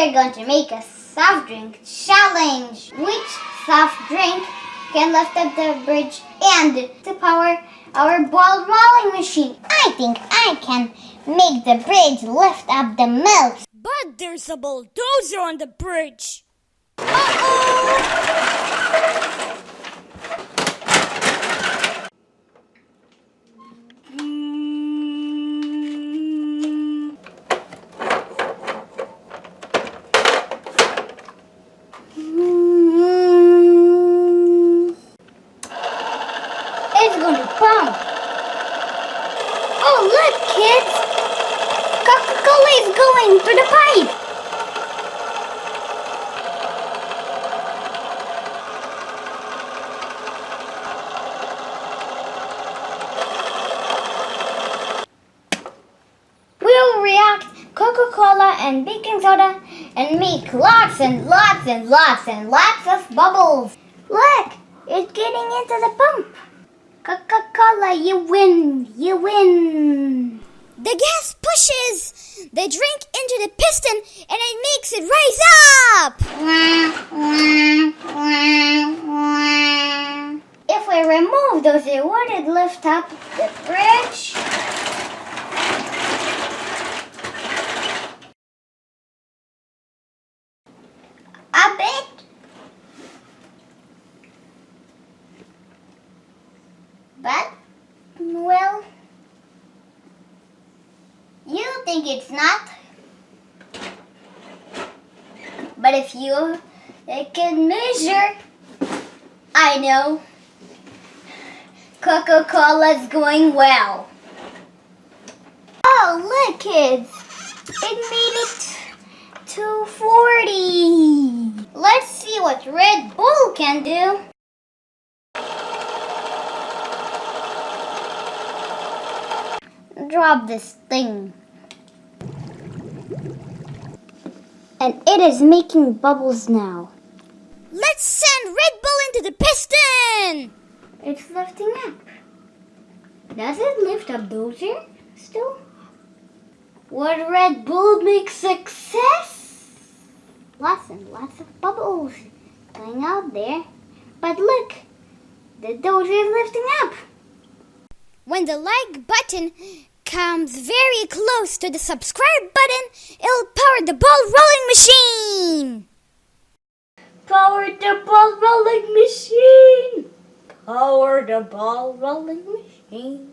we're going to make a soft drink challenge. Which soft drink can lift up the bridge and to power our ball rolling machine? I think I can make the bridge lift up the milk. But there's a bulldozer on the bridge. It's going to pump. Oh, look, kids! Coca-Cola is going through the pipe. We'll react Coca-Cola and baking soda and make lots and lots and lots and lots of bubbles. Look, it's getting into the pump. Coca-Cola, you win, you win. The gas pushes the drink into the piston and it makes it rise up. If we remove those, would it lift up the bridge? A bit. But, well, you think it's not. But if you can measure, I know Coca-Cola's going well. Oh, look, kids. It made it to 40. Let's see what Red Bull can do. Drop this thing. And it is making bubbles now. Let's send Red Bull into the piston. It's lifting up. Does it lift up Dozer still? Would Red Bull make success? Lots and lots of bubbles going out there. But look, the Dozer is lifting up. When the like button comes very close to the subscribe button, it'll power the ball rolling machine. Power the ball rolling machine. Power the ball rolling machine.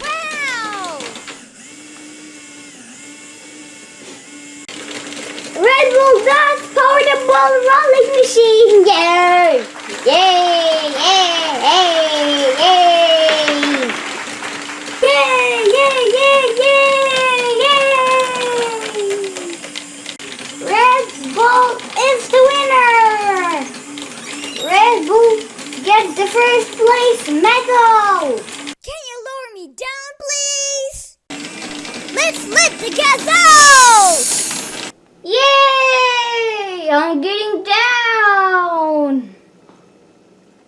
Wow! Red Bull does power the ball rolling machine. Yay! Yay! Yay! Yay! Yay! Yay! Yay! Yay! Yay! Red Bull is the winner. Red Bull gets the first place medal. Can you lower me down, please? Let's let the gas out! Yay! I'm getting down.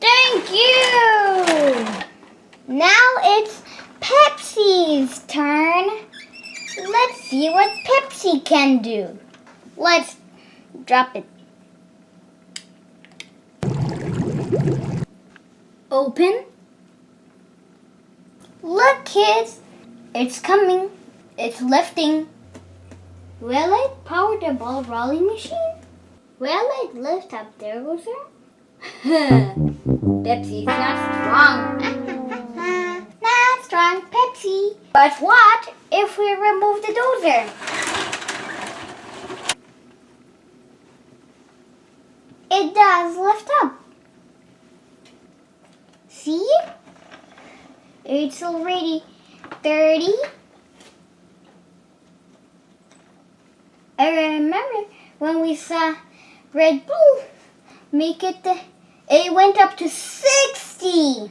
Thank you. Now it's Pepsi's turn. Let's see what Pepsi can do. Let's drop it. Open. Look, kids. It's coming. It's lifting. Will it power the ball rolling machine? Will it lift up the Dozer? Pepsi's not strong. Not strong, Pepsi. But what if we remove the Dozer? It does lift up. See? It's already 30. I remember when we saw Red Bull make it, it went up to 60.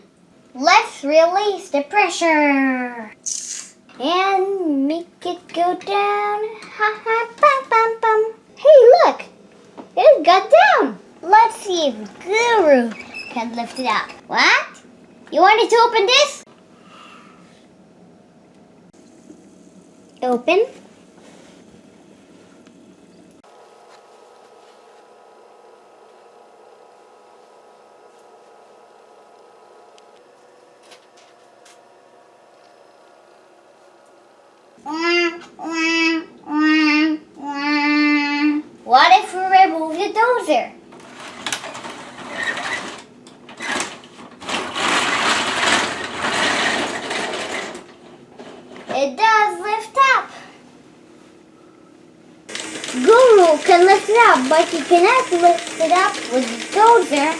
Let's release the pressure and make it go down. Ha ha, bum bum bum. Hey, look, it got down. Let's see if Guru can lift it up. What? You wanted to open this? Open. What if we remove the dozer? It does lift up. Guru can lift it up, but he cannot lift it up with the dozer.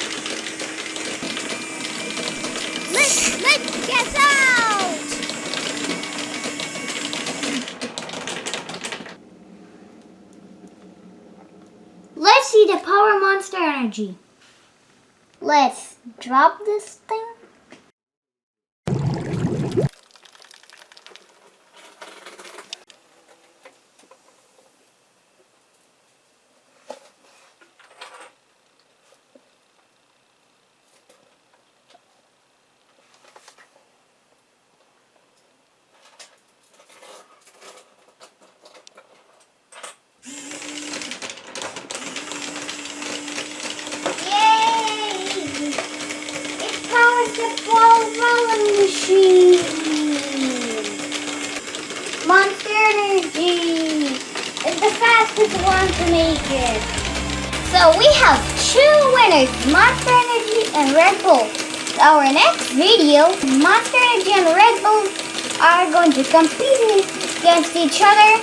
Let's get out! Let's see the power monster energy. Let's drop this thing. The ball rolling machine. Monster Energy is the fastest one to make it. So we have two winners, Monster Energy and Red Bull. Our next video, Monster Energy and Red Bull are going to compete against each other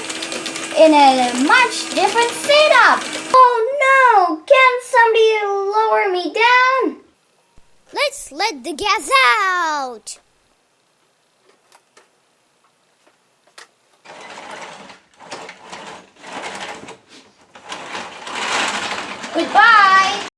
in a much different setup. Oh no! Can somebody lower me down? Let's let the gas out! Goodbye!